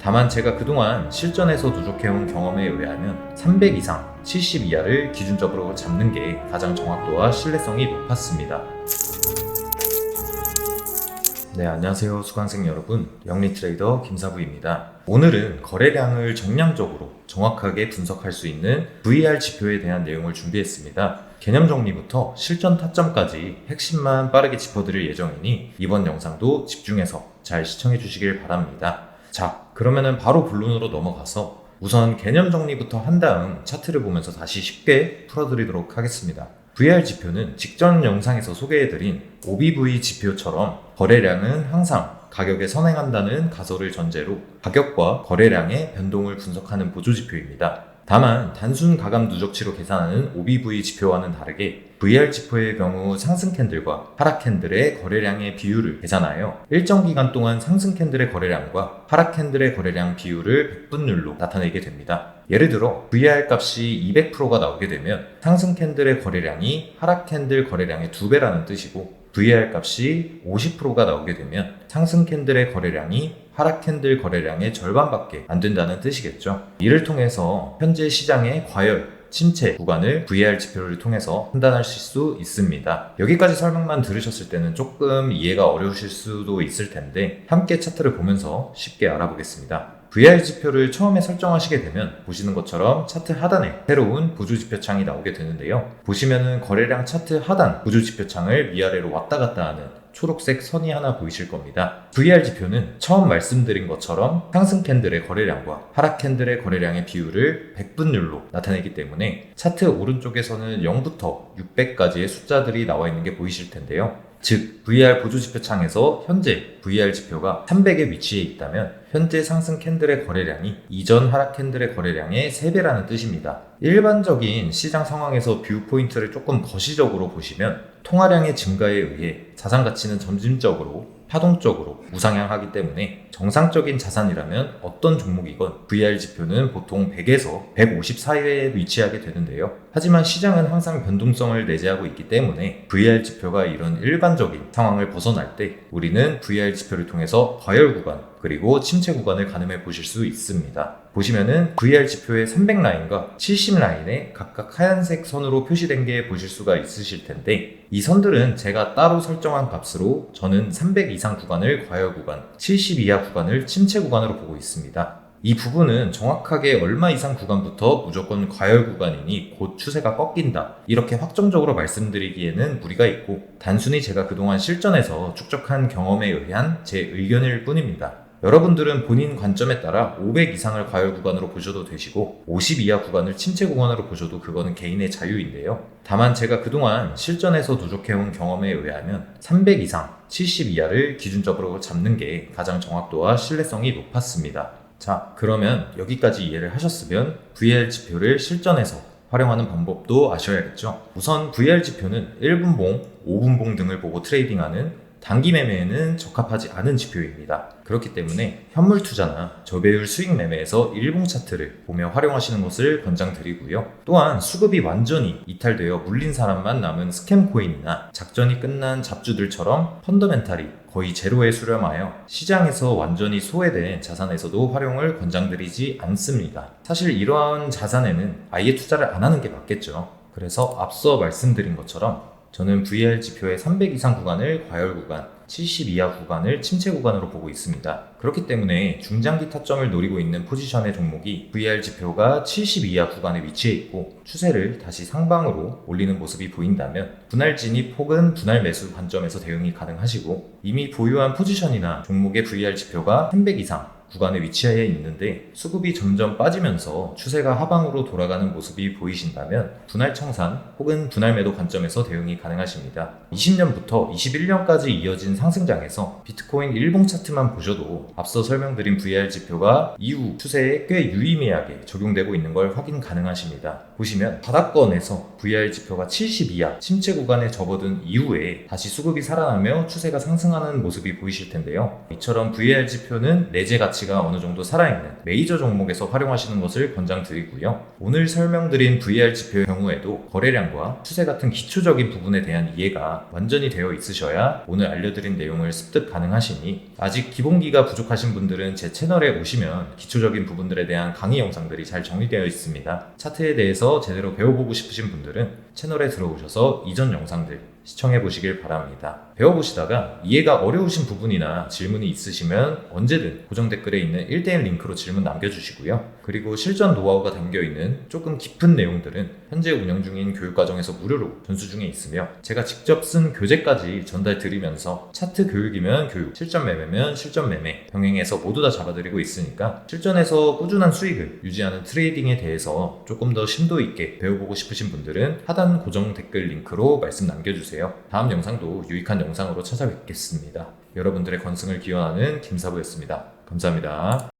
다만 제가 그동안 실전에서 누적해온 경험에 의하면 300 이상, 70 이하를 기준적으로 잡는 게 가장 정확도와 신뢰성이 높았습니다. 네, 안녕하세요 수강생 여러분, 영리트레이더 김사부입니다. 오늘은 거래량을 정량적으로 정확하게 분석할 수 있는 VR 지표에 대한 내용을 준비했습니다. 개념 정리부터 실전 타점까지 핵심만 빠르게 짚어드릴 예정이니 이번 영상도 집중해서 잘 시청해 주시길 바랍니다. 자, 그러면은 바로 본론으로 넘어가서 우선 개념 정리부터 한 다음 차트를 보면서 다시 쉽게 풀어드리도록 하겠습니다. VR 지표는 직전 영상에서 소개해드린 OBV 지표처럼 거래량은 항상 가격에 선행한다는 가설을 전제로 가격과 거래량의 변동을 분석하는 보조지표입니다. 다만 단순 가감 누적치로 계산하는 OBV 지표와는 다르게 VR 지표의 경우 상승 캔들과 하락 캔들의 거래량의 비율을 계산하여 일정 기간 동안 상승 캔들의 거래량과 하락 캔들의 거래량 비율을 백분율로 나타내게 됩니다. 예를 들어 VR 값이 200%가 나오게 되면 상승 캔들의 거래량이 하락 캔들 거래량의 2배라는 뜻이고, VR 값이 50%가 나오게 되면 상승 캔들의 거래량이 하락 캔들 거래량의 절반밖에 안 된다는 뜻이겠죠. 이를 통해서 현재 시장의 과열, 침체 구간을 VR 지표를 통해서 판단하실 수 있습니다. 여기까지 설명만 들으셨을 때는 조금 이해가 어려우실 수도 있을 텐데 함께 차트를 보면서 쉽게 알아보겠습니다. VR 지표를 처음에 설정하시게 되면 보시는 것처럼 차트 하단에 새로운 보조지표 창이 나오게 되는데요. 보시면은 거래량 차트 하단 보조지표 창을 위아래로 왔다 갔다 하는 초록색 선이 하나 보이실 겁니다. VR 지표는 처음 말씀드린 것처럼 상승 캔들의 거래량과 하락 캔들의 거래량의 비율을 백분율로 나타내기 때문에 차트 오른쪽에서는 0부터 600까지의 숫자들이 나와 있는 게 보이실 텐데요. 즉 VR 보조지표 창에서 현재 VR 지표가 300에 위치해 있다면 현재 상승 캔들의 거래량이 이전 하락 캔들의 거래량의 3배라는 뜻입니다. 일반적인 시장 상황에서 뷰 포인트를 조금 거시적으로 보시면 통화량의 증가에 의해 자산 가치는 점진적으로 파동적으로 우상향하기 때문에 정상적인 자산이라면 어떤 종목이건 VR 지표는 보통 100에서 150 사이에 위치하게 되는데요. 하지만 시장은 항상 변동성을 내재하고 있기 때문에 VR 지표가 이런 일반적인 상황을 벗어날 때 우리는 VR 지표를 통해서 과열 구간 그리고 침체 구간을 가늠해 보실 수 있습니다. 보시면은 VR 지표의 300 라인과 70 라인에 각각 하얀색 선으로 표시된 게 보실 수가 있으실 텐데, 이 선들은 제가 따로 설정한 값으로 저는 300 이상 구간을 과열 구간, 70 이하 구간을 침체 구간으로 보고 있습니다. 이 부분은 정확하게 얼마 이상 구간부터 무조건 과열 구간이니 곧 추세가 꺾인다, 이렇게 확정적으로 말씀드리기에는 무리가 있고 단순히 제가 그동안 실전에서 축적한 경험에 의한 제 의견일 뿐입니다. 여러분들은 본인 관점에 따라 500 이상을 과열 구간으로 보셔도 되시고 50 이하 구간을 침체 구간으로 보셔도 그거는 개인의 자유인데요. 다만 제가 그동안 실전에서 누적해온 경험에 의하면 300 이상, 70 이하를 기준적으로 잡는 게 가장 정확도와 신뢰성이 높았습니다. 자, 그러면 여기까지 이해를 하셨으면 VR 지표를 실전에서 활용하는 방법도 아셔야겠죠. 우선 VR 지표는 1분봉, 5분봉 등을 보고 트레이딩하는 단기 매매에는 적합하지 않은 지표입니다. 그렇기 때문에 현물 투자나 저배율 수익 매매에서 일봉 차트를 보며 활용하시는 것을 권장드리고요. 또한 수급이 완전히 이탈되어 물린 사람만 남은 스캠 코인이나 작전이 끝난 잡주들처럼 펀더멘탈이 거의 제로에 수렴하여 시장에서 완전히 소외된 자산에서도 활용을 권장드리지 않습니다. 사실 이러한 자산에는 아예 투자를 안 하는 게 맞겠죠. 그래서 앞서 말씀드린 것처럼 저는 VR 지표의 300 이상 구간을 과열 구간, 70 이하 구간을 침체 구간으로 보고 있습니다. 그렇기 때문에 중장기 타점을 노리고 있는 포지션의 종목이 VR 지표가 70 이하 구간에 위치해 있고 추세를 다시 상방으로 올리는 모습이 보인다면 분할 진입 혹은 분할 매수 관점에서 대응이 가능하시고, 이미 보유한 포지션이나 종목의 VR 지표가 300 이상 구간에 위치해 있는데 수급이 점점 빠지면서 추세가 하방으로 돌아가는 모습이 보이신다면 분할 청산 혹은 분할 매도 관점에서 대응이 가능하십니다. 20년부터 21년까지 이어진 상승장에서 비트코인 일봉 차트만 보셔도 앞서 설명드린 VR 지표가 이후 추세에 꽤 유의미하게 적용되고 있는 걸 확인 가능하십니다. 보시면 바닥권에서 VR 지표가 70 이하 침체 구간에 접어든 이후에 다시 수급이 살아나며 추세가 상승하는 모습이 보이실 텐데요. 이처럼 VR 지표는 내재 가치 가치가 어느 정도 살아있는 메이저 종목에서 활용하시는 것을 권장드리고요. 오늘 설명드린 VR 지표의 경우에도 거래량과 추세 같은 기초적인 부분에 대한 이해가 완전히 되어 있으셔야 오늘 알려드린 내용을 습득 가능하시니, 아직 기본기가 부족하신 분들은 제 채널에 오시면 기초적인 부분들에 대한 강의 영상들이 잘 정리되어 있습니다. 차트에 대해서 제대로 배워보고 싶으신 분들은 채널에 들어오셔서 이전 영상들 시청해 보시길 바랍니다. 배워보시다가 이해가 어려우신 부분이나 질문이 있으시면 언제든 고정 댓글에 있는 1대1 링크로 질문 남겨주시고요. 그리고 실전 노하우가 담겨있는 조금 깊은 내용들은 현재 운영 중인 교육과정에서 무료로 전수 중에 있으며, 제가 직접 쓴 교재까지 전달 드리면서 차트 교육이면 교육, 실전 매매면 실전 매매 병행해서 모두 다 잡아드리고 있으니까 실전에서 꾸준한 수익을 유지하는 트레이딩에 대해서 조금 더 심도 있게 배워보고 싶으신 분들은 하단 고정 댓글 링크로 말씀 남겨주세요. 다음 영상도 유익한 영상으로 찾아뵙겠습니다. 여러분들의 건승을 기원하는 김사부였습니다. 감사합니다.